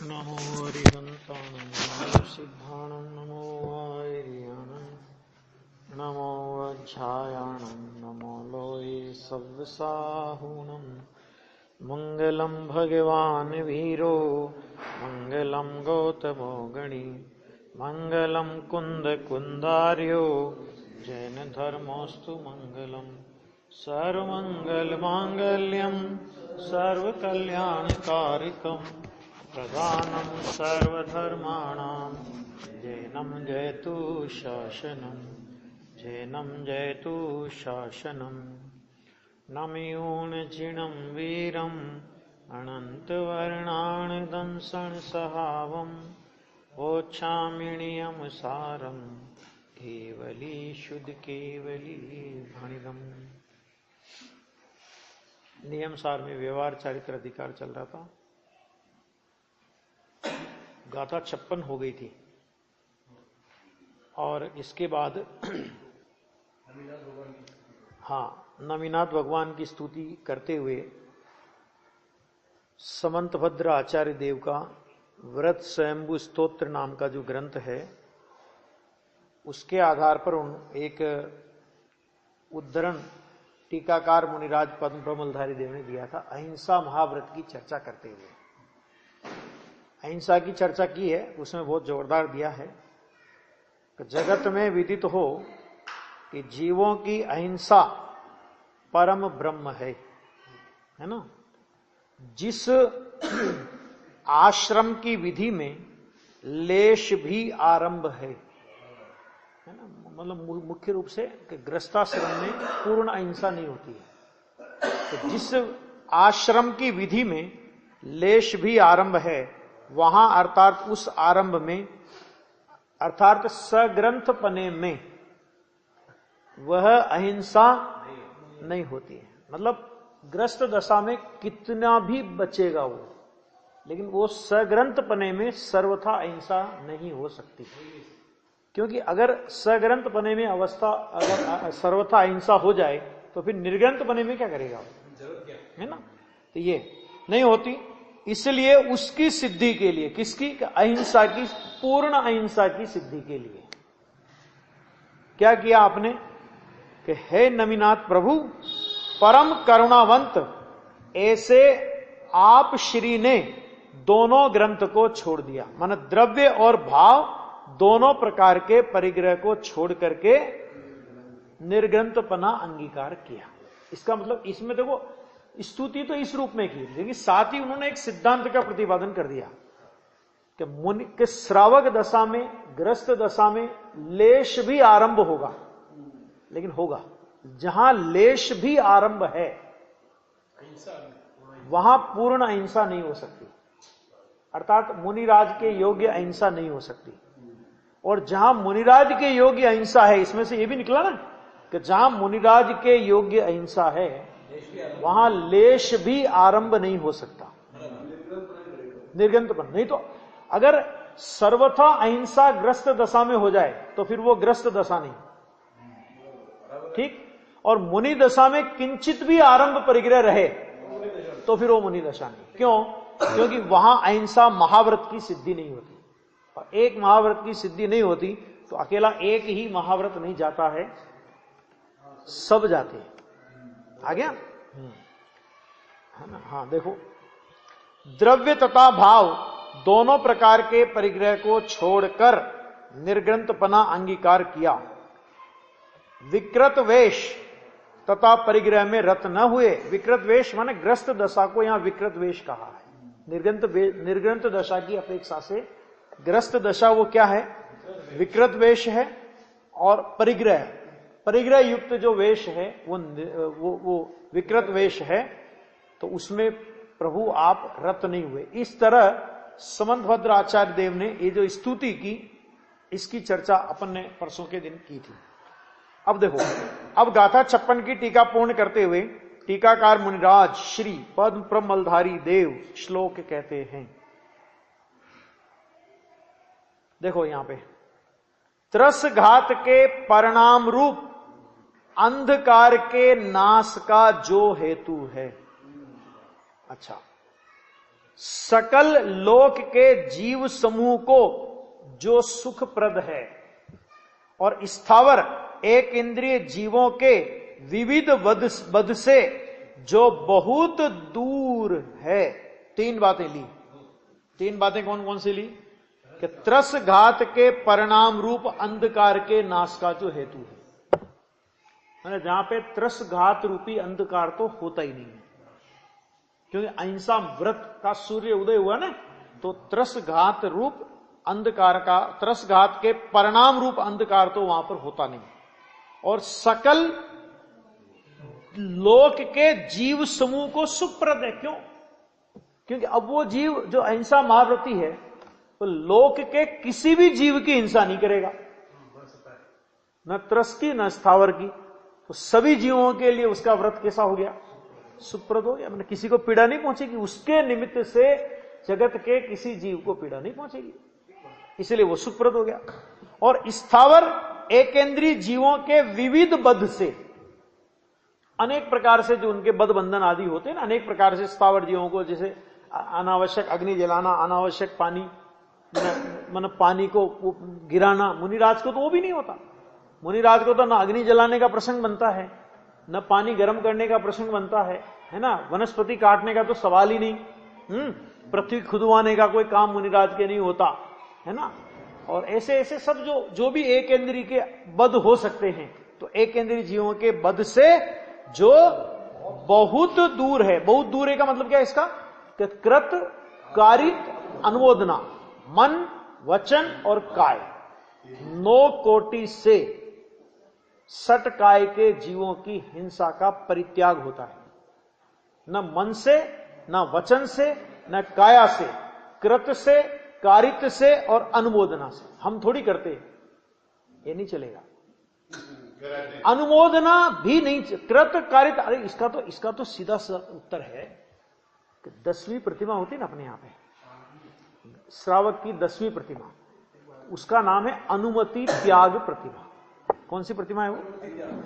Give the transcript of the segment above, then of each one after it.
नमो हरिहन्ताणं नमो सिद्धाणं नमो आर्याणं नमो अध्यायाणं नमो लोये सव्यसाहुणं मङ्गलं भगवान् वीरो मङ्गलं गौतमो गणी मङ्गलं कुन्दकुन्दार्यो जैनधर्मोऽस्तु मङ्गलम् सर्वमङ्गलमाङ्गल्यं सर्वकल्याणकारिकम् प्रधानं सर्वधर्माणां जैनं जयतु शासनं जैनं जयतु शासनं नमयूणजिनं वीरम् अनन्तवर्णानदंसनसहावं वोच्छामिणीयं सारं केवली शुद्ध केवली भणिदम्। नियम सार में व्यवहार चारित्र अधिकार चल रहा था। गाथा 56 हो गई थी और इसके बाद नमीनाथ भगवान की स्तुति करते हुए समंतभद्र आचार्य देव का व्रत स्वयंभू स्तोत्र नाम का जो ग्रंथ है उसके आधार पर एक उद्धरण टीकाकार मुनिराज पद्म प्रमलधारी देव ने दिया था। अहिंसा महाव्रत की चर्चा करते हुए अहिंसा की चर्चा की है, उसमें बहुत जोरदार दिया है कि जगत में विदित हो कि जीवों की अहिंसा परम ब्रह्म है ना। जिस आश्रम की विधि में लेश भी आरंभ है ना, मतलब मुख्य रूप से कि गृहस्थाश्रम में पूर्ण अहिंसा नहीं होती है। तो जिस आश्रम की विधि में लेश भी आरंभ है वहां अर्थात उस आरंभ में अर्थात सग्रंथपने में वह अहिंसा नहीं होती है। मतलब ग्रस्त दशा में कितना भी बचेगा वो, लेकिन वो सग्रंथपने में सर्वथा अहिंसा नहीं हो सकती। क्योंकि अगर सग्रंथपने में अवस्था अगर सर्वथा अहिंसा हो जाए तो फिर निर्ग्रंथपने में क्या करेगा वो, है ना। तो ये नहीं होती, इसलिए उसकी सिद्धि के लिए किसकी, अहिंसा की, पूर्ण अहिंसा की सिद्धि के लिए क्या किया आपने कि हे नमीनाथ प्रभु परम करुणावंत, ऐसे आप श्री ने दोनों ग्रंथ को छोड़ दिया। माने द्रव्य और भाव दोनों प्रकार के परिग्रह को छोड़ करके निर्ग्रंथपना अंगीकार किया। इसका मतलब इसमें देखो स्तुति तो इस रूप में की, लेकिन साथ ही उन्होंने एक सिद्धांत का प्रतिपादन कर दिया कि मुनि के श्रावक दशा में, ग्रस्त दशा में लेश भी आरंभ होगा, लेकिन होगा जहां लेश भी आरंभ है वहां पूर्ण अहिंसा नहीं हो सकती, अर्थात मुनिराज के योग्य अहिंसा नहीं हो सकती। और जहां मुनिराज के योग्य अहिंसा है, इसमें से यह भी निकला ना कि जहां मुनिराज के योग्य अहिंसा है वहां लेश भी आरंभ नहीं हो सकता, निर्गंतपन नहीं। तो अगर सर्वथा अहिंसा ग्रस्त दशा में हो जाए तो फिर वो ग्रस्त दशा नहीं, ठीक। और मुनि दशा में किंचित भी आरंभ परिग्रह रहे तो फिर वो मुनि दशा नहीं। क्यों? क्योंकि वहां अहिंसा महाव्रत की सिद्धि नहीं होती, और एक महाव्रत की सिद्धि नहीं होती तो अकेला एक ही महाव्रत नहीं जाता है, सब जाते हैं। आ गया है ना। हाँ देखो, द्रव्य तथा भाव दोनों प्रकार के परिग्रह को छोड़कर निर्ग्रंथपना अंगीकार किया। विकृत वेश तथा परिग्रह में रत न हुए। विकृत वेश माने ग्रस्त दशा को यहां विकृत वेश कहा है। निर्ग्रंथ दशा की अपेक्षा से ग्रस्त दशा वो क्या है, विकृत वेश है। और परिग्रह युक्त जो वेश है वो विकृत वेश है, तो उसमें प्रभु आप रत नहीं हुए। इस तरह समंतभद्र आचार्य देव ने ये जो स्तुति की, इसकी चर्चा अपन ने परसों के दिन की थी। अब देखो, अब गाथा 56 की टीका पूर्ण करते हुए टीकाकार मुनिराज श्री पद्म प्रमलधारी देव श्लोक कहते हैं। देखो यहां पे, त्रस घात के परिणाम रूप अंधकार के नाश का जो हेतु है। अच्छा, सकल लोक के जीव समूह को जो सुखप्रद है और स्थावर एक इंद्रिय जीवों के विविध बद से जो बहुत दूर है। तीन बातें ली। तीन बातें कौन कौन सी ली? कि त्रस घात के परिणाम रूप अंधकार के नाश का जो हेतु है, जहां पे त्रस घात रूपी अंधकार तो होता ही नहीं है, क्योंकि अहिंसा व्रत का सूर्य उदय हुआ ना, तो त्रस घात रूप अंधकार का, त्रस घात के परिणाम रूप अंधकार तो वहां पर होता नहीं। और सकल लोक के जीव समूह को सुखप्रद है। क्यों? क्योंकि अब वो जीव जो अहिंसा महाव्रती है तो लोक के किसी भी जीव की हिंसा नहीं करेगा, न त्रस की न स्थावर की। तो सभी जीवों के लिए उसका व्रत कैसा हो गया? सुखप्रद हो गया। मैंने किसी को पीड़ा नहीं पहुंचेगी, उसके निमित्त से जगत के किसी जीव को पीड़ा नहीं पहुंचेगी, इसलिए वो सुखप्रद हो गया। और स्थावर एकेंद्रीय जीवों के विविध बद्ध से, अनेक प्रकार से जो उनके बद्ध बंधन आदि होते हैं ना, अनेक प्रकार से स्थावर जीवों को, जैसे अनावश्यक अग्नि जलाना, अनावश्यक पानी मतलब पानी को गिराना, मुनिराज को तो वो भी नहीं होता। मुनिराज को तो ना अग्नि जलाने का प्रसंग बनता है, न पानी गर्म करने का प्रसंग बनता है ना। वनस्पति काटने का तो सवाल ही नहीं। पृथ्वी खुदवाने का कोई काम मुनिराज के नहीं होता, है ना। और ऐसे ऐसे सब जो भी एक इंद्रिय के बद्ध हो सकते हैं, तो एक इंद्रिय जीवों के बद्ध से जो बहुत दूर है। बहुत दूर है का मतलब क्या है इसका? कि कृत कारित अनुमोदना, मन वचन और काय, 9 कोटि से सट काय के जीवों की हिंसा का परित्याग होता है। न मन से, न वचन से, न काया से, कृत से, कारित से और अनुमोदना से। हम थोड़ी करते, ये नहीं चलेगा। अनुमोदना भी नहीं, कृत कारित। अरे इसका तो सीधा उत्तर है कि 10वीं प्रतिमा होती ना अपने यहां पे, श्रावक की 10वीं प्रतिमा, उसका नाम है अनुमति त्याग प्रतिमा। कौन सी प्रतिमा है वो?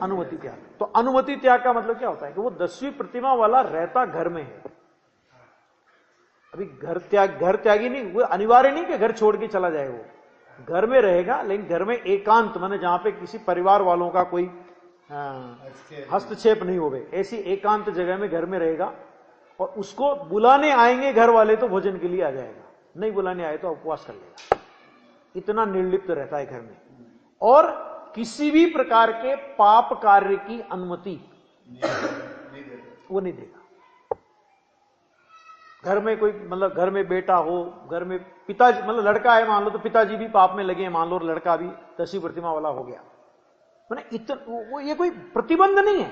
अनुमति त्याग। तो अनुमति त्याग का मतलब क्या होता है कि वो 10वीं प्रतिमा वाला रहता घर में है। अभी घर त्यागी नहीं, वो अनिवार्य नहीं कि घर छोड़ के चला जाए, वो घर में रहेगा, लेकिन घर में एकांत, माने जहां पे किसी परिवार वालों का कोई हस्तक्षेप नहीं होवे, ऐसी एकांत जगह में घर में रहेगा। और उसको बुलाने आएंगे घर वाले तो भोजन के लिए आ जाएगा, नहीं बुलाने आए तो उपवास कर लेगा। इतना निर्लिप्त रहता है घर में। और किसी भी प्रकार के पाप कार्य की अनुमति वो नहीं देगा। घर में कोई, मतलब घर में बेटा हो, घर में पिताजी, मतलब लड़का है मान लो, तो पिताजी भी पाप में लगे हैं मान लो, और लड़का भी 10वीं प्रतिमा वाला हो गया, वो ये कोई प्रतिबंध नहीं है।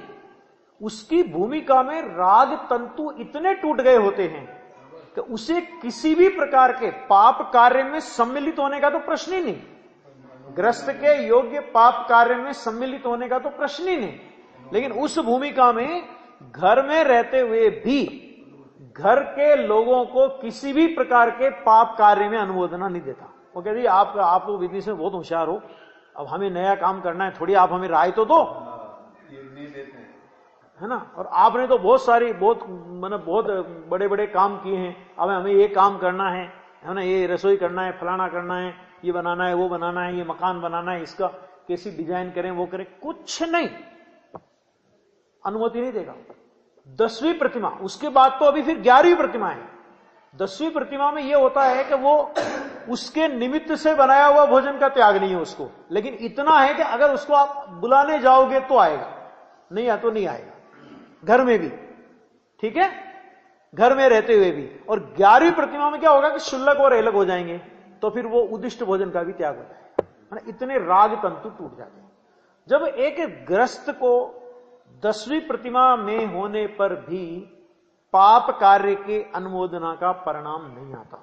उसकी भूमिका में राग तंतु इतने टूट गए होते हैं कि उसे किसी भी प्रकार के पाप कार्य में सम्मिलित होने का तो प्रश्न ही नहीं। ग्रस्त के योग्य पाप कार्य में सम्मिलित होने का तो प्रश्न ही नहीं। लेकिन उस भूमिका में घर में रहते हुए भी घर के लोगों को किसी भी प्रकार के पाप कार्य में अनुमोदना नहीं देता। वो कहती आप लोग विधि से बहुत होशियार हो, अब हमें नया काम करना है, थोड़ी आप हमें राय तो दो, है ना। और आपने तो बहुत बड़े बड़े काम किए हैं, अब हमें ये काम करना है ना, ये रसोई करना है, फलाना करना है, ये बनाना है, वो बनाना है, ये मकान बनाना है, इसका कैसी डिजाइन करें, वो करें, कुछ नहीं, अनुमति नहीं देगा। 10वीं प्रतिमा, उसके बाद तो अभी फिर 11वीं प्रतिमा है। 10वीं प्रतिमा में यह होता है कि वो उसके निमित्त से बनाया हुआ भोजन का त्याग नहीं है उसको, लेकिन इतना है कि अगर उसको आप बुलाने जाओगे तो आएगा, नहीं आ तो नहीं आएगा, घर में भी, ठीक है, घर में रहते हुए भी। और 11वीं प्रतिमा में क्या होगा कि शुल्लक और एलक हो जाएंगे, तो फिर वो उदिष्ट भोजन का भी त्याग हो जाएगा। इतने राग तंतु टूट जाते हैं। जब एक ग्रस्त को 10वीं प्रतिमा में होने पर भी पाप कार्य के अनुमोदना का परिणाम नहीं आता,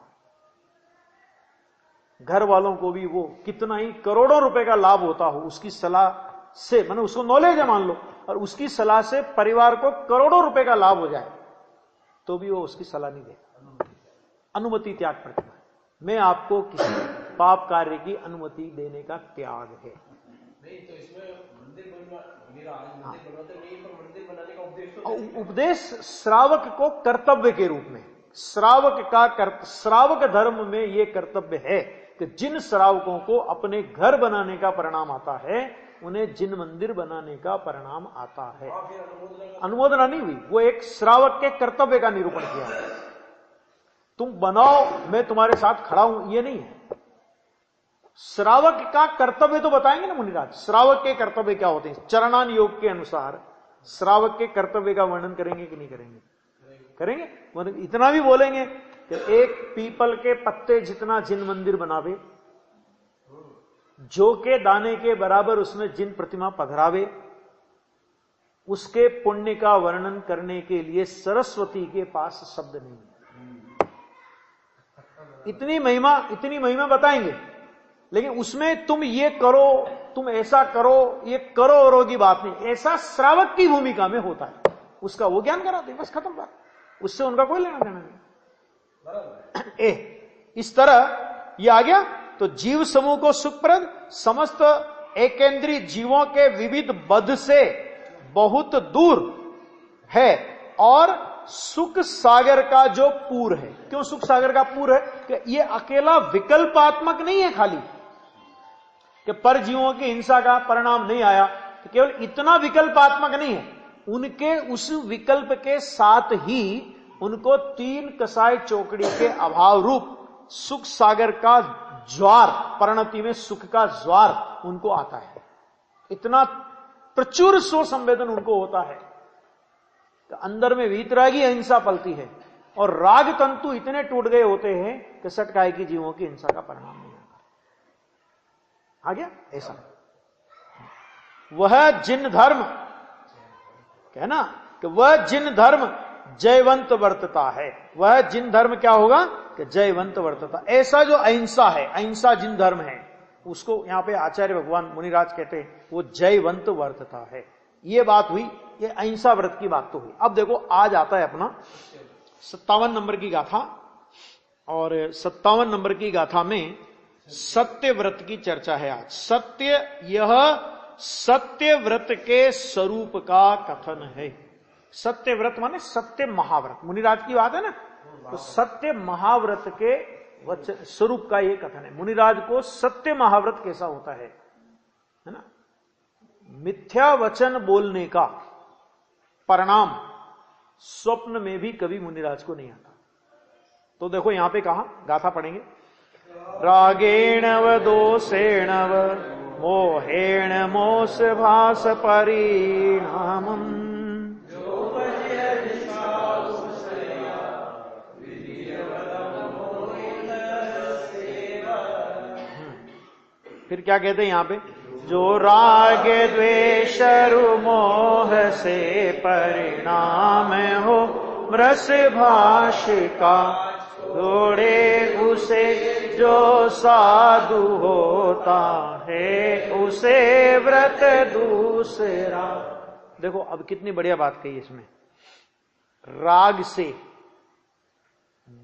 घर वालों को भी वो कितना ही करोड़ों रुपए का लाभ होता हो, उसकी सलाह से, माने उसको नॉलेज है मान लो, और उसकी सलाह से परिवार को करोड़ों रुपए का लाभ हो जाए, तो भी वो उसकी सलाह नहीं देगा। अनुमति त्याग प्रतिमा में आपको किसी पाप कार्य की अनुमति देने का त्याग है। नहीं तो इसमें मंदिर बनाने का उपदेश तो उपदेश श्रावक को कर्तव्य के रूप में, श्रावक धर्म में यह कर्तव्य है कि जिन श्रावकों को अपने घर बनाने का परिणाम आता है उन्हें जिन मंदिर बनाने का परिणाम आता है। अनुमोदना नहीं हुई, वो एक श्रावक के कर्तव्य का निरूपण किया है। तुम बनाओ, मैं तुम्हारे साथ खड़ा हूं, ये नहीं है। श्रावक का कर्तव्य तो बताएंगे ना मुनिराज, श्रावक के कर्तव्य क्या होते हैं। चरणान योग के अनुसार श्रावक के कर्तव्य का वर्णन करेंगे कि नहीं करेंगे? करेंगे। इतना भी बोलेंगे कि एक पीपल के पत्ते जितना जिन मंदिर बनावे, जो के दाने के बराबर उसमें जिन प्रतिमा पधरावे, उसके पुण्य का वर्णन करने के लिए सरस्वती के पास शब्द नहीं है। इतनी महिमा बताएंगे, लेकिन उसमें तुम ये करो, तुम ऐसा करो, ये करो औरों की बात नहीं। ऐसा श्रावक की भूमिका में होता है, उसका वो ज्ञान कराते, बस खत्म बात, उससे उनका कोई लेना देना नहीं। इस तरह ये आ गया। तो जीव समूह को सुखप्रद, समस्त एकेंद्रीय जीवों के विविध बद्ध से बहुत दूर है और सुख सागर का जो पूर है। क्यों सुख सागर का पूर है? कि ये अकेला विकल्पात्मक नहीं है खाली कि पर जीवों की हिंसा का परिणाम नहीं आया, तो केवल इतना विकल्पात्मक नहीं है। उनके उस विकल्प के साथ ही उनको तीन कसाय चौकड़ी के अभाव रूप सुख सागर का ज्वार, परिणति में सुख का ज्वार उनको आता है। इतना प्रचुर स्व संवेदन उनको होता है, तो अंदर में वीतरागी अहिंसा पलती है और राग तंतु इतने टूट गए होते हैं कि सटकाय की जीवों की हिंसा का परिणाम नहीं आता। आ गया ऐसा। वह जिन धर्म, कहना कि वह जिन धर्म जयवंत वर्तता है, वह जिन धर्म क्या होगा कि जयवंत वर्तता। ऐसा जो अहिंसा है, अहिंसा जिन धर्म है, उसको यहां पे आचार्य भगवान मुनिराज कहते हैं वो जयवंत वर्तता है। ये बात हुई, ये अहिंसा व्रत की बात तो हुई। अब देखो आज आता है अपना 57 नंबर की गाथा, और 57 नंबर की गाथा में सत्य व्रत की चर्चा है आज। सत्य, यह सत्य व्रत के स्वरूप का कथन है। सत्य व्रत माने सत्य महाव्रत, मुनिराज की बात है ना, तो सत्य महाव्रत के स्वरूप का ये कथन है। मुनिराज को सत्य महाव्रत कैसा होता है ना, मिथ्या वचन बोलने का परिणाम स्वप्न में भी कभी मुनिराज को नहीं आता। तो देखो यहां पे कहा, गाथा पढ़ेंगे। रागेण व दोषेण व मोहेण मोस भास परिणामम् फिर क्या कहते हैं यहां पे, जो राग द्वेष मोह से परिणाम हो रस भाष का, छोड़े उसे जो साधु होता है उसे व्रत दूसरा। देखो अब कितनी बढ़िया बात कही इसमें। राग से,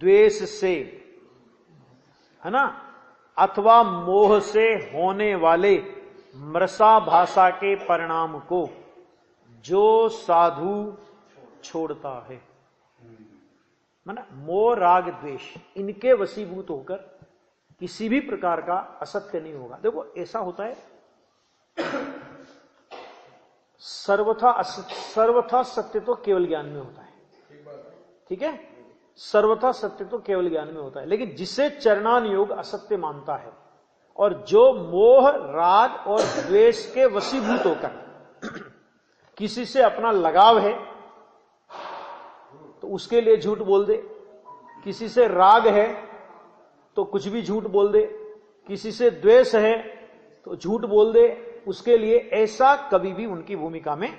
द्वेष से, है ना, अथवा मोह से होने वाले मृषा भाषा के परिणाम को जो साधु छोड़ता है, माना मोह राग द्वेष, इनके वशीभूत होकर किसी भी प्रकार का असत्य नहीं होगा। देखो ऐसा होता है, सर्वथा सत्य तो केवल ज्ञान में होता है, ठीक है, सर्वथा सत्य तो केवल ज्ञान में होता है। लेकिन जिसे चरणान योग असत्य मानता है और जो मोह राग और द्वेष के वशीभूत होकर किसी से अपना लगाव है तो उसके लिए झूठ बोल दे, किसी से राग है तो कुछ भी झूठ बोल दे, किसी से द्वेष है तो झूठ बोल दे, उसके लिए ऐसा कभी भी उनकी भूमिका में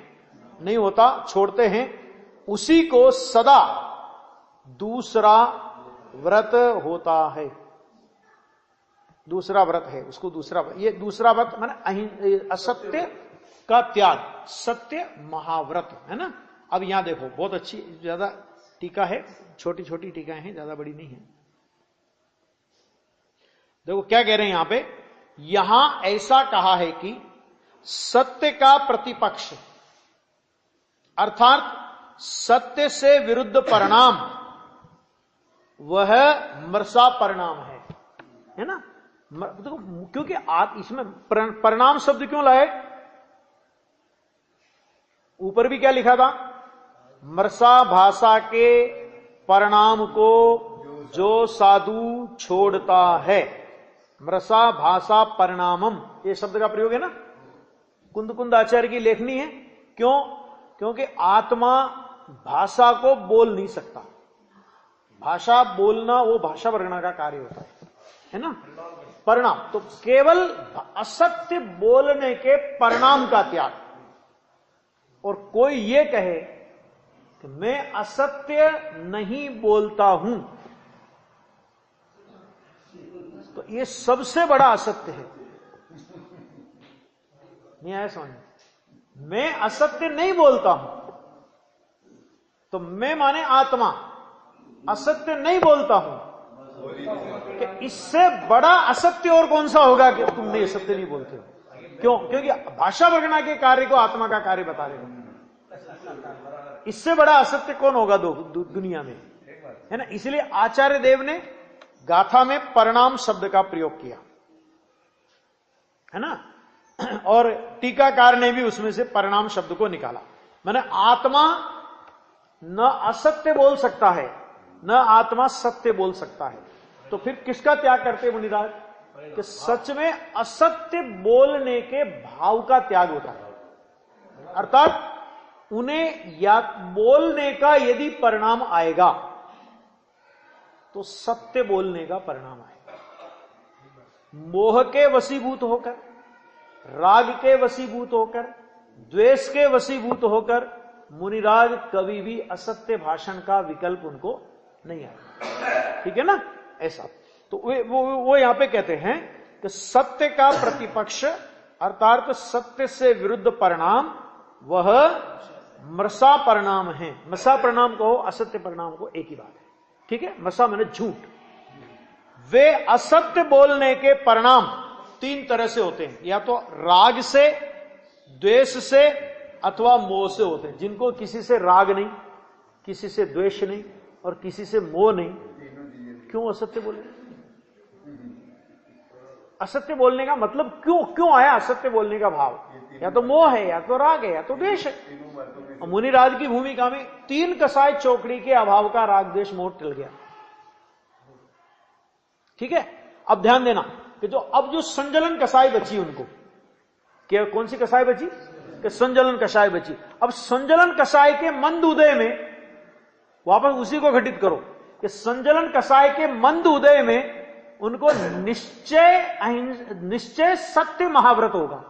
नहीं होता, छोड़ते हैं। उसी को सदा दूसरा व्रत होता है, दूसरा व्रत है उसको दूसरा, ये दूसरा व्रत माने असत्य का त्याग, सत्य महाव्रत है ना। अब यहां देखो बहुत अच्छी, ज्यादा टीका है, छोटी छोटी टीकाएं हैं, ज्यादा बड़ी नहीं है। देखो क्या कह रहे हैं यहां पे, यहां ऐसा कहा है कि सत्य का प्रतिपक्ष अर्थात सत्य से विरुद्ध परिणाम वह मृषा परिणाम है ना। तो क्योंकि आप इसमें परिणाम शब्द क्यों लाए? ऊपर भी क्या लिखा था? मृषा भाषा के परिणाम को जो साधु छोड़ता है, मृषा भाषा परिणामम, ये शब्द का प्रयोग है ना, कुंद आचार्य की लेखनी है। क्यों? क्योंकि आत्मा भाषा को बोल नहीं सकता। भाषा बोलना वो भाषा वर्णना का कार्य होता है ना, परिणाम। तो केवल असत्य बोलने के परिणाम का त्याग। और कोई ये कहे कि मैं असत्य नहीं बोलता हूं, तो ये सबसे बड़ा असत्य है। नहीं आया समझ में? मैं असत्य नहीं बोलता हूं, तो मैं माने आत्मा असत्य नहीं बोलता हूं, कि इससे बड़ा असत्य और कौन सा होगा कि तुम नहीं असत्य नहीं बोलते हो? क्यों? क्योंकि भाषा वर्णना के कार्य को आत्मा का कार्य बता रहे हो। इससे बड़ा असत्य कौन होगा दुनिया में, है ना। इसलिए आचार्य देव ने गाथा में परिणाम शब्द का प्रयोग किया, है ना। और टीकाकार ने भी उसमें से परिणाम शब्द को निकाला। मैंने आत्मा न असत्य बोल सकता है, न आत्मा सत्य बोल सकता है। तो फिर किसका त्याग करते मुनिराज? कि सच में असत्य बोलने के भाव का त्याग होता है। अर्थात उन्हें या बोलने का यदि परिणाम आएगा तो सत्य बोलने का परिणाम आएगा। मोह के वशीभूत होकर, राग के वशीभूत होकर, द्वेष के वशीभूत होकर मुनिराज कभी भी असत्य भाषण का विकल्प उनको नहीं आएगा। ठीक है ना, ऐसा। तो वो यहां पे कहते हैं कि सत्य का प्रतिपक्ष अर्थात सत्य से विरुद्ध परिणाम वह मृषा परिणाम है। मृषा परिणाम कहो, असत्य परिणाम को, एक ही बात है। ठीक है, मृषा मैंने झूठ। वे असत्य बोलने के परिणाम तीन तरह से होते हैं, या तो राग से, द्वेष से अथवा मोह से होते हैं। जिनको किसी से राग नहीं, किसी से द्वेष नहीं और किसी से मोह नहीं, क्यों असत्य बोले? असत्य बोलने का मतलब क्यों आया असत्य बोलने का भाव? या तो मोह है, या तो राग है, या तो द्वेष है। और मुनिराज की भूमिका में तीन कसाय चौकड़ी के अभाव का राग द्वेष मोह टल गया। ठीक है, अब ध्यान देना कि जो संजलन कसाई बची उनको, क्या कौन सी कसाई बची? कि संजलन कसाई बची। अब संजलन कसाई के मंद उदय में वापस उसी को घटित करो कि संजलन कसाई के मंद उदय में उनको निश्चय सत्य महाव्रत होगा।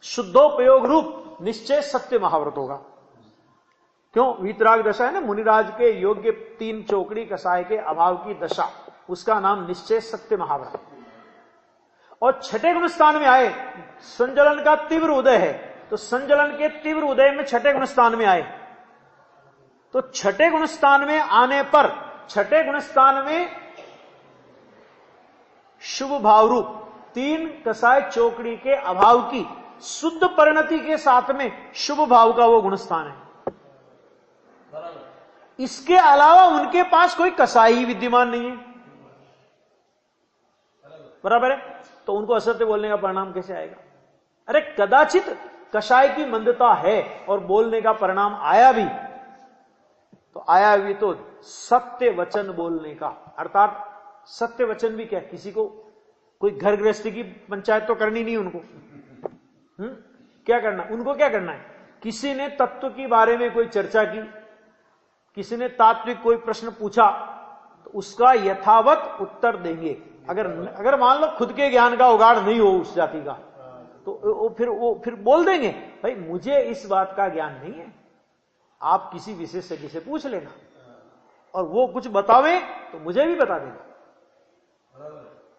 शुद्धोपयोग रूप निश्चय सत्य महाव्रत होगा। क्यों? वीतराग दशा है ना, मुनिराज के योग्य तीन चौकड़ी कसाय के अभाव की दशा, उसका नाम निश्चय सत्य महाव्रत। और छठे गुण स्थान में आए, संजलन का तीव्र उदय है, तो संजलन के तीव्र उदय में छठे गुण स्थान में आए, तो छठे गुण स्थान में आने पर छठे गुण स्थान में शुभ भाव रूप तीन कसाय चौकड़ी के अभाव की शुद्ध परिणति के साथ में शुभ भाव का वो गुण स्थान है। इसके अलावा उनके पास कोई कसाई ही विद्यमान नहीं है। बराबर है, तो उनको असत्य बोलने का परिणाम कैसे आएगा? अरे कदाचित कसाई की मंदता है और बोलने का परिणाम आया भी, तो आया भी तो सत्य वचन बोलने का। अर्थात सत्य वचन भी क्या, किसी को कोई घर गृहस्थी की पंचायत तो करनी नहीं उनको। क्या करना उनको? क्या करना है? किसी ने तत्व के बारे में कोई चर्चा की, किसी ने तात्विक कोई प्रश्न पूछा, तो उसका यथावत उत्तर देंगे। अगर मान लो खुद के ज्ञान का उगाड़ नहीं हो उस जाति का, तो वो फिर बोल देंगे, भाई मुझे इस बात का ज्ञान नहीं है, आप किसी विशेषज्ञ से पूछ लेना, और वो कुछ बतावे तो मुझे भी बता देना।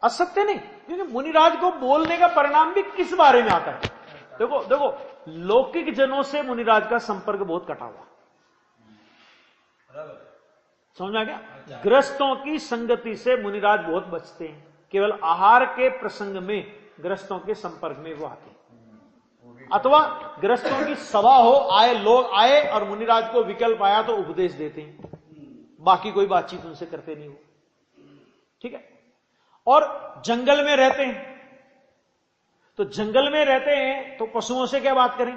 असत्य नहीं, क्योंकि मुनिराज को बोलने का परिणाम भी किस बारे में आता है? देखो लौकिक जनों से मुनिराज का संपर्क बहुत कटा हुआ, समझ आ गया? ग्रस्तों की संगति से मुनिराज बहुत बचते हैं। केवल आहार के प्रसंग में ग्रस्तों के संपर्क में वो आते हैं, अथवा ग्रस्तों की सभा हो, लोग आए और मुनिराज को विकल्प आया तो उपदेश देते हैं। बाकी कोई बातचीत उनसे करते नहीं हो, ठीक है। और जंगल में रहते हैं, तो जंगल में रहते हैं तो पशुओं से क्या बात करें,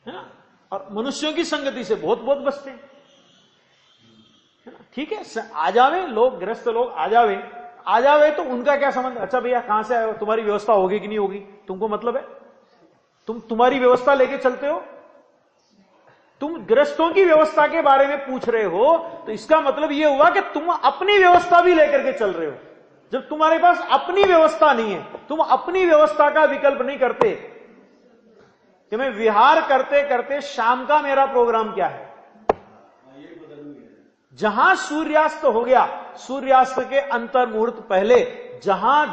है ना। और मनुष्यों की संगति से बहुत बहुत बचते हैं, है ना। ठीक है, आ जावे लोग, गृहस्थ लोग आ जावे तो उनका क्या संबंध, अच्छा भैया कहां से आए हो, तुम्हारी व्यवस्था होगी कि नहीं होगी, तुमको मतलब है, तुम्हारी व्यवस्था लेके चलते हो, तुम गृहस्थों की व्यवस्था के बारे में पूछ रहे हो, तो इसका मतलब यह हुआ कि तुम अपनी व्यवस्था भी लेकर के चल रहे हो। जब तुम्हारे पास अपनी व्यवस्था नहीं है, तुम अपनी व्यवस्था का विकल्प नहीं करते कि मैं विहार करते करते शाम का मेरा प्रोग्राम क्या है। जहां सूर्यास्त हो गया, सूर्यास्त के अंतर मुहूर्त पहले जहां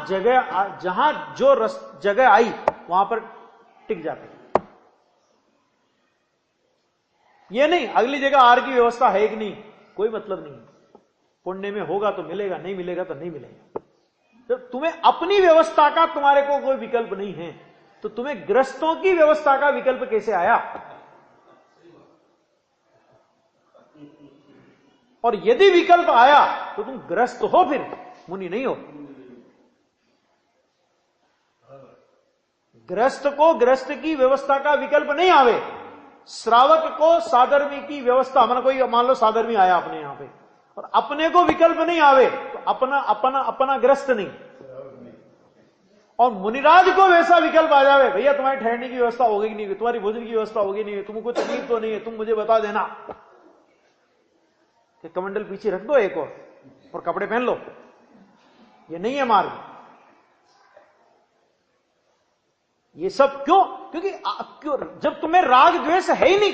जो जगह आई वहां पर टिक जाते। ये नहीं अगली जगह आर की व्यवस्था है कि नहीं, कोई मतलब नहीं। पुण्य में होगा तो मिलेगा, नहीं मिलेगा तो नहीं मिलेगा। जब तुम्हें अपनी व्यवस्था का तुम्हारे को कोई विकल्प नहीं है, तो तुम्हें गृहस्थों की व्यवस्था का विकल्प कैसे आया। और यदि विकल्प आया तो तुम गृहस्थ हो, फिर मुनि नहीं हो। गृहस्थ को गृहस्थ की व्यवस्था का विकल्प नहीं आवे, श्रावक को साधर्मी की व्यवस्था, मान लो साधर्मी आया अपने यहां पे और अपने को विकल्प नहीं आवे, तो अपना गृहस्थ नहीं। और मुनिराज को वैसा विकल्प आ जावे, भैया तुम्हारी ठहरने की व्यवस्था होगी कि नहीं, तुम्हारी भोजन की व्यवस्था होगी नहीं, तुमको तकलीफ तो नहीं है, तुम मुझे बता देना कि कमंडल पीछे रख दो एक और कपड़े पहन लो। ये नहीं है मार्ग। ये सब क्यों, क्योंकि जब तुम्हें राग द्वेष है ही नहीं,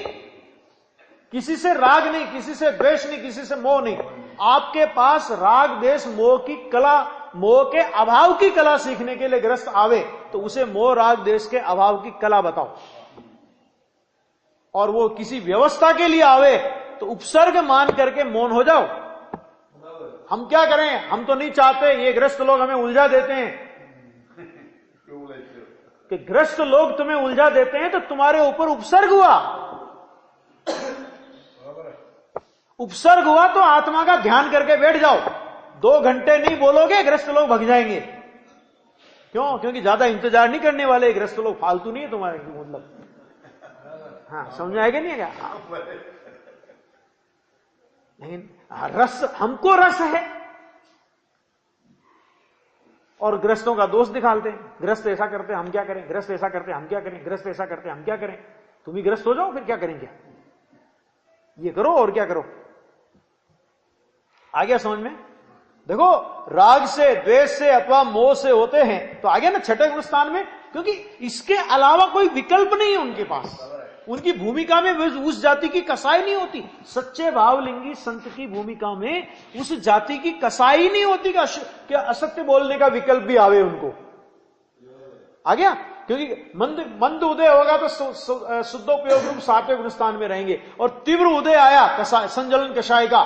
किसी से राग नहीं, किसी से द्वेष नहीं, किसी से मोह नहीं, आपके पास राग द्वेष मोह की कला, मोह के अभाव की कला सीखने के लिए ग्रस्त आवे, तो उसे मोह राग द्वेष के अभाव की कला बताओ। और वो किसी व्यवस्था के लिए आवे तो उपसर्ग मान करके मौन हो जाओ। हम क्या करें, हम तो नहीं चाहते, ये ग्रस्त लोग हमें उलझा देते हैं। कि ग्रस्त लोग तुम्हें उलझा देते हैं तो तुम्हारे ऊपर उपसर्ग हुआ, उपसर्ग हुआ तो आत्मा का ध्यान करके बैठ जाओ। 2 घंटे नहीं बोलोगे, ग्रस्त लोग भग जाएंगे। क्यों? क्योंकि ज्यादा इंतजार नहीं करने वाले, ग्रस्त लोग फालतू नहीं है तुम्हारे, मतलब हाँ समझ आएगा नहीं क्या। लेकिन रस, हमको रस है और ग्रस्तों का दोष दिखाते हैं। ग्रस्त ऐसा करते हम क्या करें, ग्रस्त ऐसा करते हम क्या करें, ग्रस्त ऐसा करते हम क्या करें। तुम ही ग्रस्त हो जाओ, फिर क्या करेंगे, ये करो और क्या करो। आ गया समझ में। देखो, राग से, द्वेष से अथवा मोह से होते हैं तो आ गया ना छठे गुण स्थान में, क्योंकि इसके अलावा कोई विकल्प नहीं है उनके पास। उनकी भूमिका में उस जाति की कसाई नहीं होती। सच्चे भावलिंगी संत की भूमिका में उस जाति की कसाई नहीं होती कि असत्य बोलने का विकल्प भी आवे उनको। आ गया, क्योंकि मंद उदय होगा तो शुद्धोपयोग रूप 7वें गुण स्थान में रहेंगे, और तीव्र उदय आया संजलन कषाय का,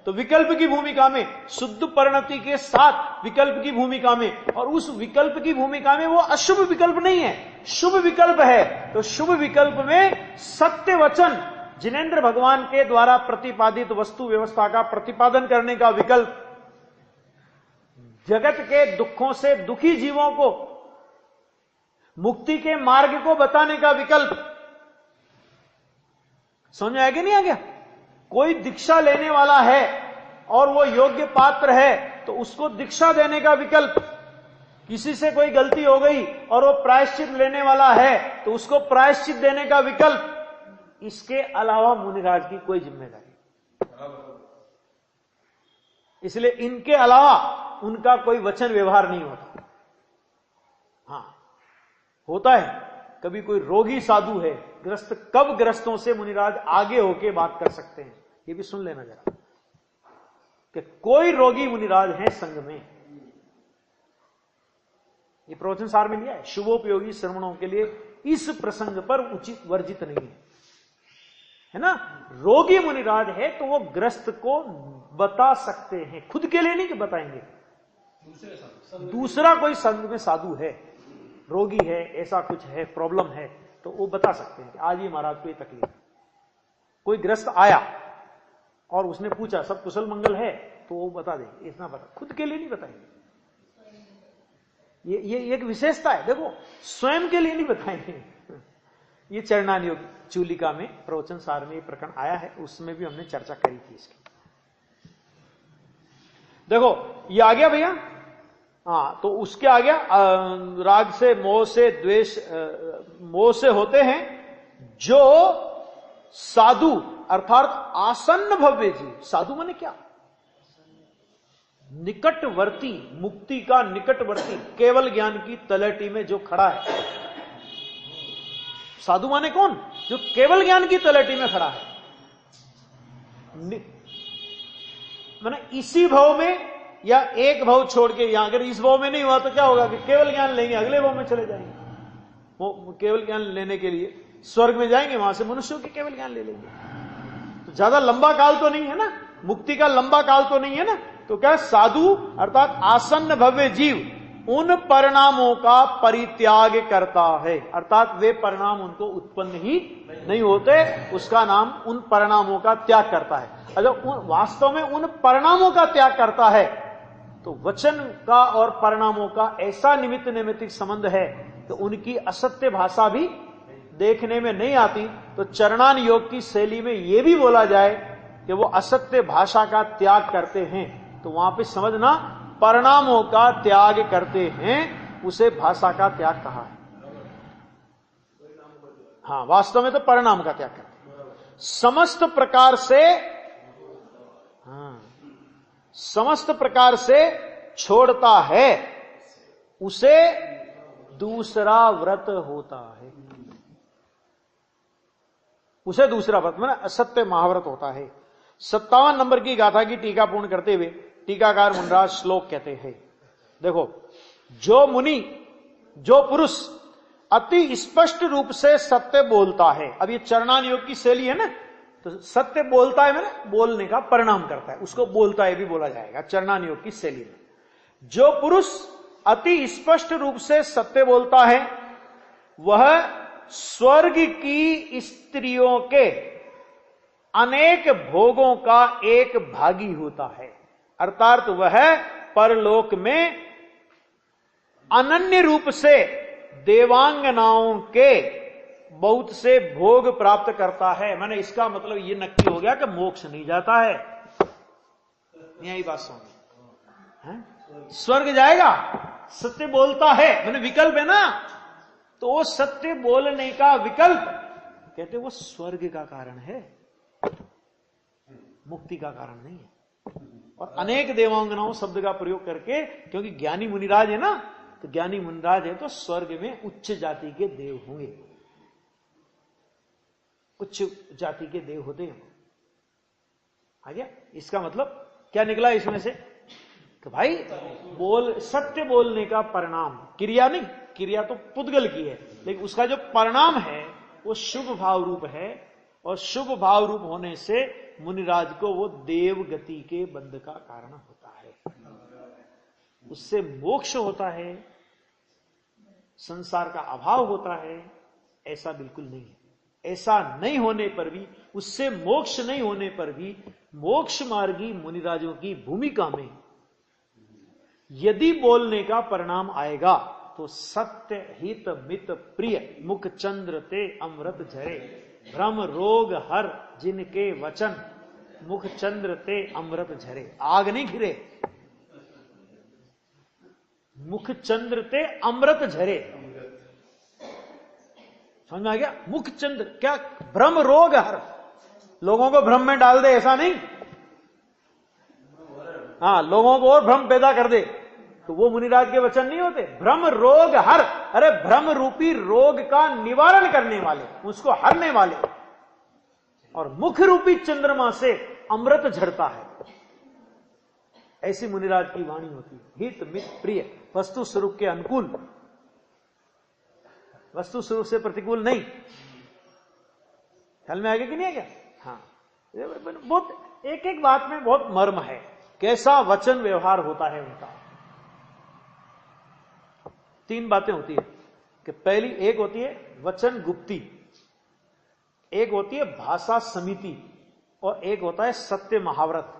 तो विकल्प की भूमिका में, शुद्ध परिणति के साथ विकल्प की भूमिका में, और उस विकल्प की भूमिका में वो अशुभ विकल्प नहीं है, शुभ विकल्प है। तो शुभ विकल्प में सत्य वचन, जिनेंद्र भगवान के द्वारा प्रतिपादित वस्तु व्यवस्था का प्रतिपादन करने का विकल्प, जगत के दुखों से दुखी जीवों को मुक्ति के मार्ग को बताने का विकल्प। समझ आया कि नहीं आ गया। कोई दीक्षा लेने वाला है और वो योग्य पात्र है तो उसको दीक्षा देने का विकल्प। किसी से कोई गलती हो गई और वो प्रायश्चित लेने वाला है तो उसको प्रायश्चित देने का विकल्प। इसके अलावा मुनिराज की कोई जिम्मेदारी, इसलिए इनके अलावा उनका कोई वचन व्यवहार नहीं होता। हाँ होता है, कभी कोई रोगी साधु है, ग्रस्त, कब ग्रस्तों से मुनिराज आगे होके बात कर सकते हैं, ये भी सुन लेना जरा, कि कोई रोगी मुनिराज है संघ में। ये प्रवचन सार में लिया है, शुभोपयोगी श्रवणों के लिए इस प्रसंग पर उचित वर्जित नहीं है ना। रोगी मुनिराज है तो वो ग्रस्त को बता सकते हैं, खुद के लिए नहीं कि बताएंगे, दूसरा कोई संघ में साधु है, रोगी है, ऐसा कुछ है, प्रॉब्लम है, तो वो बता सकते हैं कि आज ही महाराज को ये तकलीफ है। कोई ग्रस्त आया और उसने पूछा सब कुशल मंगल है, तो वो बता देंगे, इतना बता, खुद के लिए नहीं बताएंगे। ये एक विशेषता है, देखो स्वयं के लिए नहीं बताएंगे। ये चरणान योग चूलिका में प्रवचन सार में ये प्रकरण आया है, उसमें भी हमने चर्चा करी थी इसकी। देखो ये आ गया भैया, हाँ, तो उसके आ गया राग से, मोह से, द्वेष, मोह से होते हैं जो साधु अर्थात आसन्न भव्य जीव। साधु माने क्या? निकटवर्ती, मुक्ति का निकटवर्ती, केवल ज्ञान की तलहटी में जो खड़ा है। साधु माने कौन? जो केवल ज्ञान की तलहटी में खड़ा है। माने इसी भाव में या एक भाव छोड़ के, यहां अगर इस भाव में नहीं हुआ तो क्या होगा कि केवल ज्ञान लेंगे, अगले भाव में चले जाएंगे। वो केवल ज्ञान लेने के लिए स्वर्ग में जाएंगे, वहां से मनुष्यों के केवल ज्ञान ले लेंगे। तो ज्यादा लंबा काल तो नहीं है ना, मुक्ति का लंबा काल तो नहीं है ना। तो क्या साधु अर्थात आसन्न भव्य जीव उन परिणामों का परित्याग करता है, अर्थात वे परिणाम उनको उत्पन्न ही नहीं होते, उसका नाम उन परिणामों का त्याग करता है। अगर वास्तव में उन परिणामों का त्याग करता है तो वचन का और परिणामों का ऐसा निमित्त नैमित्तिक संबंध है कि उनकी असत्य भाषा भी देखने में नहीं आती। तो चरणान योग की शैली में यह भी बोला जाए कि वो असत्य भाषा का त्याग करते हैं, तो वहां पे समझना परिणामों का त्याग करते हैं, उसे भाषा का त्याग कहा है। हाँ, वास्तव में तो परिणाम का त्याग करते हैं। समस्त प्रकार से, हाँ, समस्त प्रकार से छोड़ता है, उसे दूसरा व्रत होता है। उसे दूसरा व्रत माने असत्य महाव्रत होता है। 57 नंबर की गाथा की टीका पूर्ण करते हुए टीकाकार मुनिराज श्लोक कहते हैं, देखो, जो मुनि, जो पुरुष अति स्पष्ट रूप से सत्य बोलता है। अब ये चरणान योग की शैली है ना, तो सत्य बोलता है मैंने बोलने का परिणाम करता है, उसको बोलता है भी बोला जाएगा चरणान योग की शैली में। जो पुरुष अति स्पष्ट रूप से सत्य बोलता है वह स्वर्ग की स्त्रियों के अनेक भोगों का एक भागी होता है, अर्थात वह परलोक में अनन्य रूप से देवांगनाओं के बहुत से भोग प्राप्त करता है। मैंने इसका मतलब ये नक्की हो गया कि मोक्ष नहीं जाता है, यही बात समझ। स्वर्ग जाएगा, सत्य बोलता है, मैंने विकल्प है ना, तो वो सत्य बोलने का विकल्प कहते वो स्वर्ग का कारण है, मुक्ति का कारण नहीं है। और अनेक देवांगनाओं शब्द का प्रयोग करके, क्योंकि ज्ञानी मुनिराज है ना, तो ज्ञानी मुनिराज है तो स्वर्ग में उच्च जाति के देव होंगे, उच्च जाति के देव होते हैं। आ गया? इसका मतलब क्या निकला इसमें से कि भाई सत्य बोलने का परिणाम, क्रिया नहीं, क्रिया तो पुद्गल की है, लेकिन उसका जो परिणाम है वो शुभ भाव रूप है, और शुभ भाव रूप होने से मुनिराज को वो देव गति के बंध का कारण होता है, उससे मोक्ष होता है, संसार का अभाव होता है। ऐसा बिल्कुल नहीं है। ऐसा नहीं होने पर भी, उससे मोक्ष नहीं होने पर भी, मोक्ष मार्गी मुनिराजों की भूमिका में यदि बोलने का परिणाम आएगा तो सत्य हित मित प्रिय मुख चंद्र ते अमृत झरे, भ्रम रोग हर जिनके वचन मुख चंद्र ते अमृत झरे। आग नहीं घिरे, मुख चंद्र ते अमृत झरे। समझ में आ गया? मुख चंद्र क्या? भ्रम रोग हर, लोगों को भ्रम में डाल दे, ऐसा नहीं, हाँ, लोगों को और भ्रम पैदा कर दे, तो वो मुनिराज के वचन नहीं होते। भ्रम रोग हर, अरे भ्रम रूपी रोग का निवारण करने वाले, उसको हरने वाले। और मुख रूपी चंद्रमा से अमृत झरता है, ऐसी मुनिराज की वाणी होती है। हित मित प्रिय, वस्तु स्वरूप के अनुकूल, वस्तु स्वरूप से प्रतिकूल नहीं। ख्याल में आ गया कि नहीं आ गया? हाँ, बहुत एक एक बात में बहुत मर्म है, कैसा वचन व्यवहार होता है उनका। तीन बातें होती है कि पहली एक होती है वचन गुप्ती, एक होती है भाषा समिति, और एक होता है सत्य महाव्रत,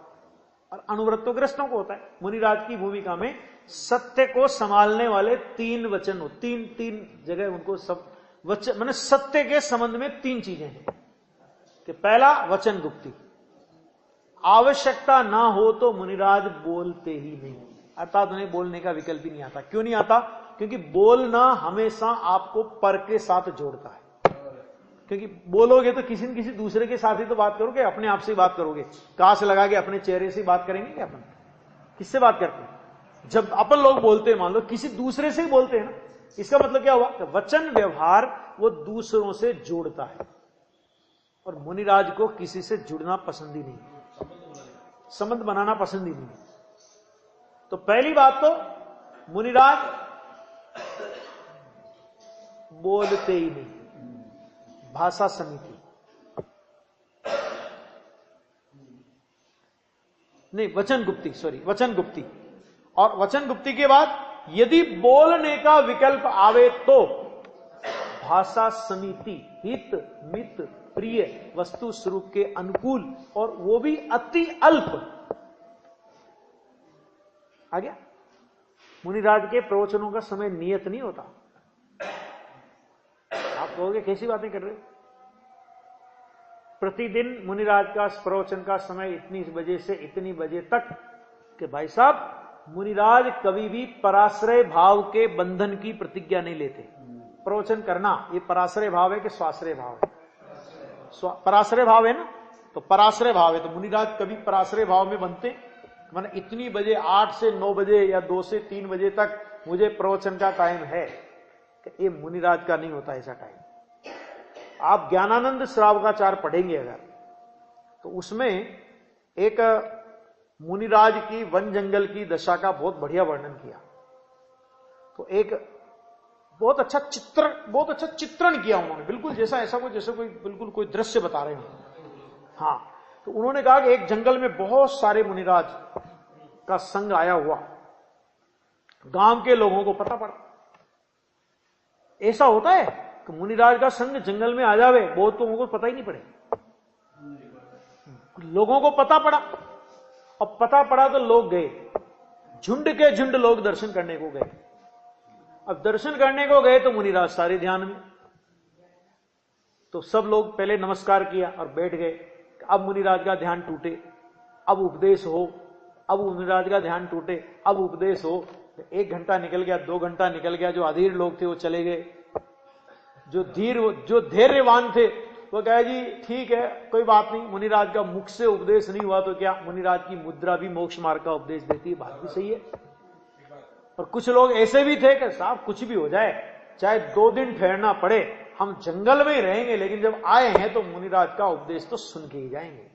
और अनुव्रत तो गृहस्थों को होता है। मुनिराज की भूमिका में सत्य को संभालने वाले 3 वचन हो, तीन जगह उनको सब वचन, माने सत्य के संबंध में 3 चीजें हैं कि पहला वचन गुप्ती, आवश्यकता ना हो तो मुनिराज बोलते ही नहीं, अर्थात उन्हें बोलने का विकल्प ही नहीं आता। क्यों नहीं आता? क्योंकि बोलना हमेशा आपको पर के साथ जोड़ता है, क्योंकि बोलोगे तो किसी न किसी दूसरे के साथ ही तो बात करोगे, अपने आप से ही बात करोगे। काश लगा के अपने चेहरे से बात करेंगे क्या? अपन किससे बात करते हैं? जब अपन लोग बोलते हैं, मान लो किसी दूसरे से ही बोलते हैं ना, इसका मतलब क्या हुआ? वचन व्यवहार वो दूसरों से जोड़ता है, और मुनिराज को किसी से जुड़ना पसंद ही नहीं, संबंध बनाना पसंद ही नहीं। तो पहली बात तो मुनिराज बोलते ही नहीं, भाषा समिति नहीं, वचन गुप्ती, सॉरी वचन गुप्ती। और वचन गुप्ती के बाद यदि बोलने का विकल्प आवे तो भाषा समिति, हित मित प्रिय वस्तु स्वरूप के अनुकूल, और वो भी अति अल्प। आ गया? मुनिराज के प्रवचनों का समय नियत नहीं होता। आप कहोगे कैसी बातें कर रहे हो? प्रतिदिन मुनिराज का प्रवचन का समय इतनी बजे से इतनी बजे तक, कि भाई साहब मुनिराज कभी भी पराश्रय भाव के बंधन की प्रतिज्ञा नहीं लेते। प्रवचन करना ये पराश्रय भाव है कि स्वाश्रय भाव है? पराश्रय भाव है ना, तो पराश्रय भाव है, तो मुनिराज कभी पराश्रय भाव में बनते, माने इतनी बजे 8 से 9 बजे या 2 से 3 बजे तक मुझे प्रवचन का टाइम है, कि ये मुनिराज का नहीं होता ऐसा टाइम। आप ज्ञानानंद श्रावकाचार पढ़ेंगे अगर, तो उसमें एक मुनिराज की वन जंगल की दशा का बहुत बढ़िया वर्णन किया। तो एक बहुत अच्छा चित्रण किया उन्होंने, बिल्कुल जैसा ऐसा कोई जैसे कोई बिल्कुल कोई दृश्य बता रहे हो। हाँ, तो उन्होंने कहा कि एक जंगल में बहुत सारे मुनिराज का संग आया हुआ, गांव के लोगों को पता पड़ा। ऐसा होता है कि मुनिराज का संग जंगल में आ जावे, बहुत लोगों को पता ही नहीं पड़े। लोगों को पता पड़ा, और पता पड़ा तो लोग गए, झुंड के झुंड लोग दर्शन करने को गए। अब दर्शन करने को गए तो मुनिराज सारे ध्यान में, तो सब लोग पहले नमस्कार किया और बैठ गए। अब मुनिराज का ध्यान टूटे, अब उपदेश हो, अब मुनिराज का ध्यान टूटे, अब उपदेश हो। 1 घंटा निकल गया, 2 घंटा निकल गया, जो अधीर लोग थे वो चले गए, जो धैर्यवान थे वो कहे जी ठीक है कोई बात नहीं, मुनिराज का मुख से उपदेश नहीं हुआ तो क्या, मुनिराज की मुद्रा भी मोक्ष मार्ग का उपदेश देती है, बात भी सही है। और कुछ लोग ऐसे भी थे कि साहब कुछ भी हो जाए, चाहे 2 दिन ठहरना पड़े, हम जंगल में ही रहेंगे, लेकिन जब आए हैं तो मुनिराज का उपदेश तो सुन के ही जाएंगे।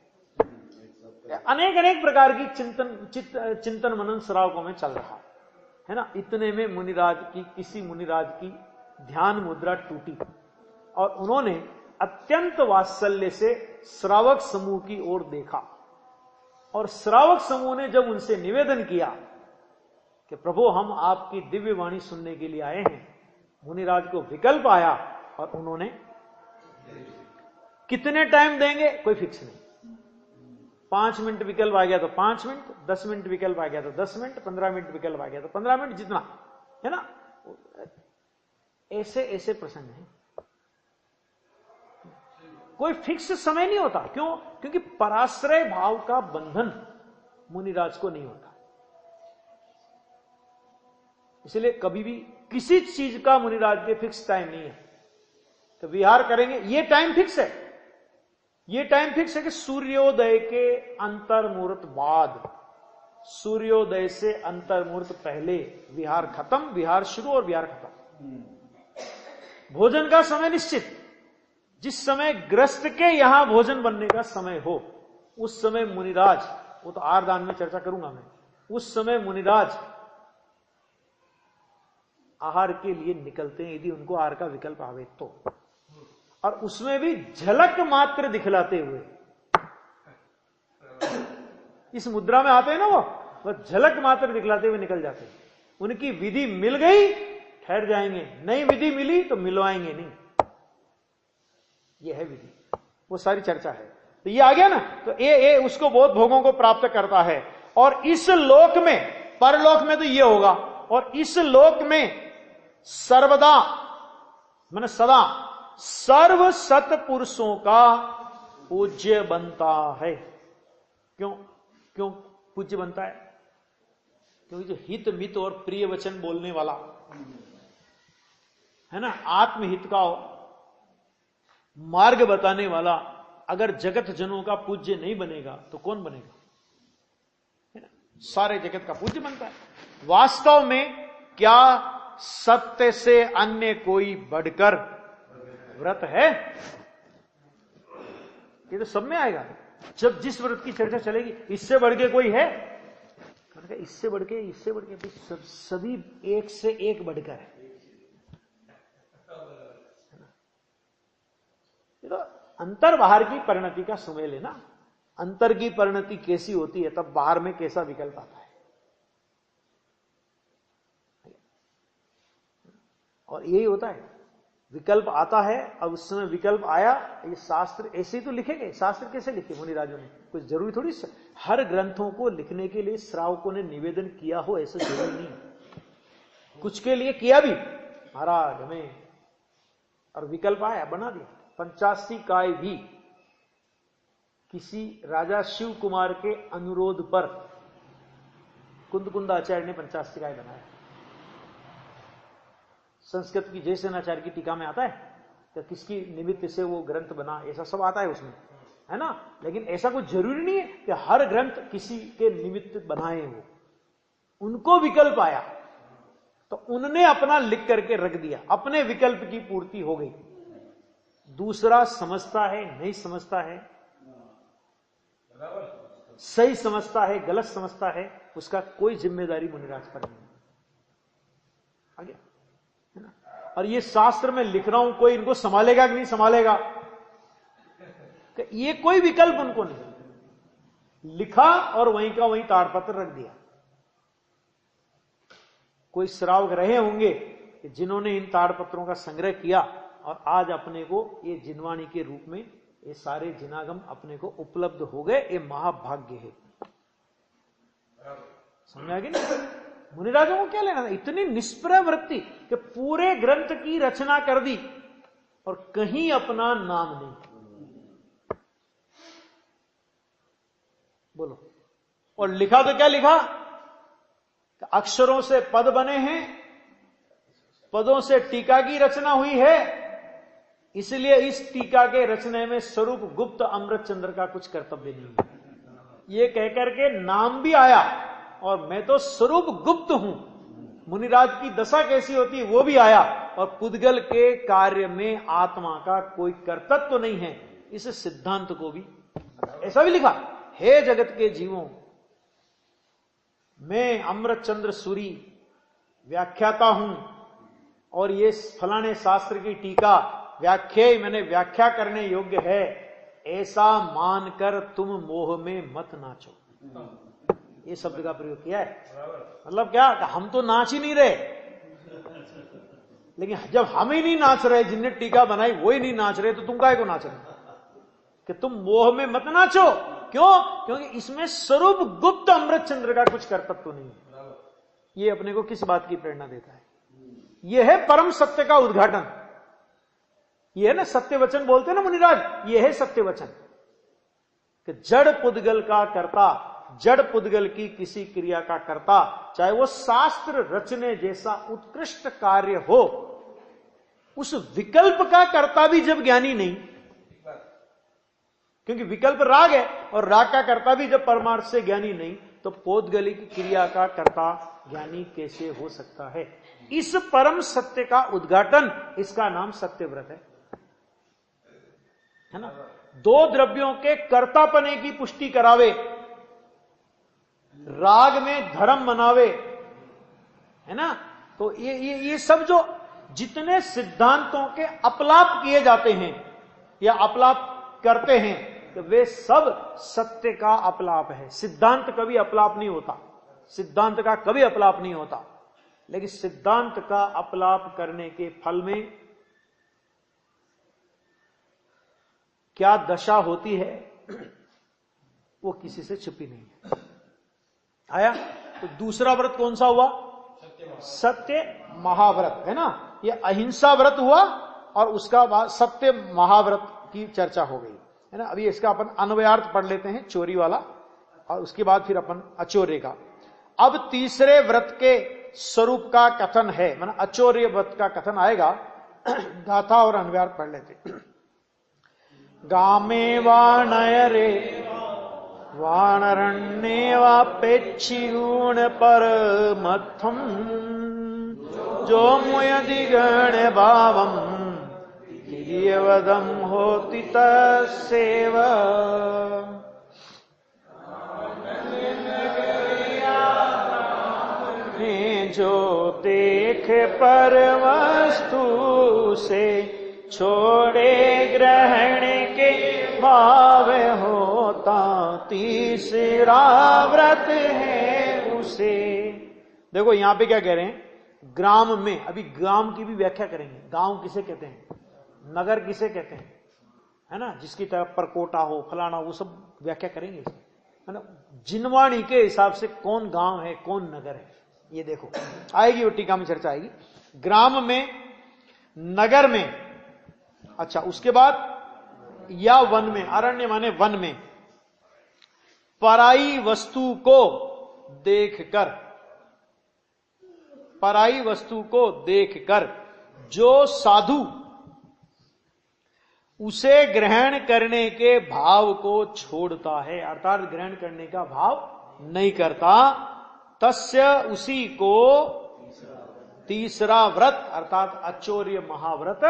अनेक प्रकार की चिंतन मनन श्रावकों में चल रहा है ना। इतने में किसी मुनिराज की ध्यान मुद्रा टूटी, और उन्होंने अत्यंत वात्सल्य से श्रावक समूह की ओर देखा, और श्रावक समूह ने जब उनसे निवेदन किया कि प्रभु हम आपकी दिव्य वाणी सुनने के लिए आए हैं, मुनिराज को विकल्प आया, और उन्होंने कितने टाइम देंगे कोई फिक्स नहीं। 5 मिनट विकल्प आ गया तो 5 मिनट, 10 मिनट विकल्प आ गया तो 10 मिनट, 15 मिनट विकल्प आ गया तो 15 मिनट, जितना है ना। ऐसे प्रसंग है, कोई फिक्स समय नहीं होता। क्यों? क्योंकि पराश्रय भाव का बंधन मुनिराज को नहीं होता। इसलिए कभी भी किसी चीज का मुनिराज के फिक्स टाइम नहीं है। तो विहार करेंगे, ये टाइम फिक्स है, ये टाइम फिक्स है कि सूर्योदय के अंतर्मुहूर्त बाद, सूर्योदय से अंतर्मुहूर्त पहले विहार खत्म, विहार शुरू और विहार खत्म। भोजन का समय निश्चित, जिस समय ग्रस्त के यहां भोजन बनने का समय हो उस समय मुनिराज, वो तो आहारदान में चर्चा करूंगा मैं, उस समय मुनिराज आहार के लिए निकलते हैं, यदि उनको आहार का विकल्प आवे तो, और उसमें भी झलक मात्र दिखलाते हुए। इस मुद्रा में आते हैं ना, वो झलक मात्र दिखलाते हुए निकल जाते हैं। उनकी विधि मिल गई ठहर जाएंगे, नई विधि मिली तो मिलवाएंगे नहीं, यह है विधि। वो सारी चर्चा है। तो ये आ गया ना, तो ये उसको बहुत भोगों को प्राप्त करता है। और इस लोक में, परलोक में तो ये होगा, और इस लोक में सर्वदा माने सदा सर्व सत्पुरुषों का पूज्य बनता है। क्यों पूज्य बनता है? क्योंकि जो हित मित और प्रिय वचन बोलने वाला है ना, आत्महित का मार्ग बताने वाला, अगर जगत जनों का पूज्य नहीं बनेगा तो कौन बनेगा? है ना, सारे जगत का पूज्य बनता है। वास्तव में क्या सत्य से अन्य कोई बढ़कर व्रत है? ये तो सब में आएगा। जब जिस व्रत की चर्चा चलेगी, इससे बढ़ के कोई है? इससे बढ़ के सभी एक से एक बढ़कर है। तो अंतर बाहर की परिणति का सुमेल है ना। अंतर की परिणति कैसी होती है, तब बाहर में कैसा विकल्प आता है। और यही होता है, विकल्प आता है। अब उस समय विकल्प आया, ये शास्त्र ऐसे ही तो लिखे गए। शास्त्र कैसे लिखे मुनिराजों ने? कुछ जरूरी थोड़ी हर ग्रंथों को लिखने के लिए श्रावकों ने निवेदन किया हो, ऐसा जरूरी नहीं। कुछ के लिए किया भी महाराज हमें, और विकल्प आया, बना दिया। 85 काय भी किसी राजा शिव कुमार के अनुरोध पर कुंदकुंदाचार्य ने 85 काय बनाया। संस्कृत की जयसेनाचार्य की टीका में आता है कि किसकी निमित्त से वो ग्रंथ बना, ऐसा सब आता है उसमें, है ना। लेकिन ऐसा कुछ जरूरी नहीं है कि हर ग्रंथ किसी के निमित्त बनाए हो। उनको विकल्प आया तो उनने अपना लिख करके रख दिया, अपने विकल्प की पूर्ति हो गई। दूसरा समझता है नहीं समझता है, सही समझता है गलत समझता है, उसका कोई जिम्मेदारी मुनिराज पर नहीं। आगे है ना। और ये शास्त्र में लिख रहा हूं, कोई इनको संभालेगा कि नहीं संभालेगा? ये कोई विकल्प उनको नहीं। लिखा और वहीं का वहीं ताड़पत्र रख दिया। कोई श्रावक रहे होंगे जिन्होंने इन ताड़पत्रों का संग्रह किया और आज अपने को ये जिनवाणी के रूप में ये सारे जिनागम अपने को उपलब्ध हो गए। ये महाभाग्य है। समझा कि नहीं? मुनिराजों को क्या लेना था? इतनी निष्प्रय वृत्ति कि पूरे ग्रंथ की रचना कर दी और कहीं अपना नाम नहीं। बोलो। और लिखा तो क्या लिखा? अक्षरों से पद बने हैं, पदों से टीका की रचना हुई है, इसलिए इस टीका के रचने में स्वरूप गुप्त अमृतचंद्र का कुछ कर्तव्य नहीं है। ये कहकर के नाम भी आया और मैं तो स्वरूप गुप्त हूं। मुनिराज की दशा कैसी होती है वो भी आया। और पुद्गल के कार्य में आत्मा का कोई कर्तव्य तो नहीं है, इस सिद्धांत को भी ऐसा भी लिखा। हे जगत के जीवों, मैं अमृतचंद्र सूरी व्याख्याता हूं और ये फलाने शास्त्र की टीका मैंने व्याख्या करने योग्य है, ऐसा मानकर तुम मोह में मत नाचो। ये शब्द का प्रयोग किया है। मतलब क्या? हम तो नाच ही नहीं रहे, लेकिन जब हम ही नहीं नाच रहे, जिनने टीका बनाई वो ही नहीं नाच रहे, तो तुम काहे को नाच रहे? कि तुम मोह में मत नाचो। क्यों? क्योंकि इसमें स्वरूप गुप्त अमृतचंद्र का कुछ कर्तव्य तो नहीं है। ये अपने को किस बात की प्रेरणा देता है? यह है परम सत्य का उद्घाटन। यह है ना सत्य वचन बोलते हैं ना मुनिराज, यह है सत्य वचन कि जड़ पुद्गल का कर्ता, जड़ पुद्गल की किसी क्रिया का कर्ता, चाहे वो शास्त्र रचने जैसा उत्कृष्ट कार्य हो, उस विकल्प का कर्ता भी जब ज्ञानी नहीं, क्योंकि विकल्प राग है और राग का कर्ता भी जब परमार्थ से ज्ञानी नहीं, तो पोतगली की क्रिया का कर्ता ज्ञानी कैसे हो सकता है? इस परम सत्य का उद्घाटन, इसका नाम सत्यव्रत है ना। दो द्रव्यों के कर्तापने की पुष्टि करावे, राग में धर्म मनावे, है ना। तो ये सब जो जितने सिद्धांतों के अपलाप किए जाते हैं या अपलाप करते हैं, तो वे सब सत्य का अपलाप है। सिद्धांत कभी अपलाप नहीं होता, सिद्धांत का कभी अपलाप नहीं होता। लेकिन सिद्धांत का अपलाप करने के फल में क्या दशा होती है वो किसी से छुपी नहीं है। आया? तो दूसरा व्रत कौन सा हुआ? सत्य महाव्रत, है ना। ये अहिंसा व्रत हुआ और उसका बाद सत्य महाव्रत की चर्चा हो गई, है ना। अभी इसका अपन अन्वयार्थ पढ़ लेते हैं, चोरी वाला, और उसके बाद फिर अपन अचौर्य का। अब तीसरे व्रत के स्वरूप का कथन है, माना अचौर्य व्रत का कथन आएगा। गाथा और अन्वयार्थ पढ़ लेते। गामे वाणयरे वाणरण्ये वापेक्षिगुण परमत्थम जो मुयदिगण भावम किरियवदम होति तस्सेव। जो देख पर वस्तु से छोड़े ग्रहण के भाव होता तीसरा व्रत है उसे। देखो यहां पे क्या कह रहे हैं, ग्राम में, अभी ग्राम की भी व्याख्या करेंगे। गांव किसे कहते हैं, नगर किसे कहते हैं, है ना, जिसकी तरफ परकोटा हो, फलाना, वो सब व्याख्या करेंगे, है ना। जिनवाणी के हिसाब से कौन गांव है कौन नगर है, ये देखो आएगी, वो टीका में चर्चा आएगी। ग्राम में, नगर में, अच्छा उसके बाद या वन में, अरण्य माने वन में, पराई वस्तु को देखकर, पराई वस्तु को देखकर जो साधु उसे ग्रहण करने के भाव को छोड़ता है, अर्थात ग्रहण करने का भाव नहीं करता, तस्य उसी को तीसरा व्रत अर्थात अचौर्य महाव्रत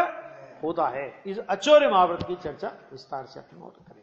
होता है। इस अचौर्य महाव्रत की चर्चा विस्तार से अपन और करेंगे।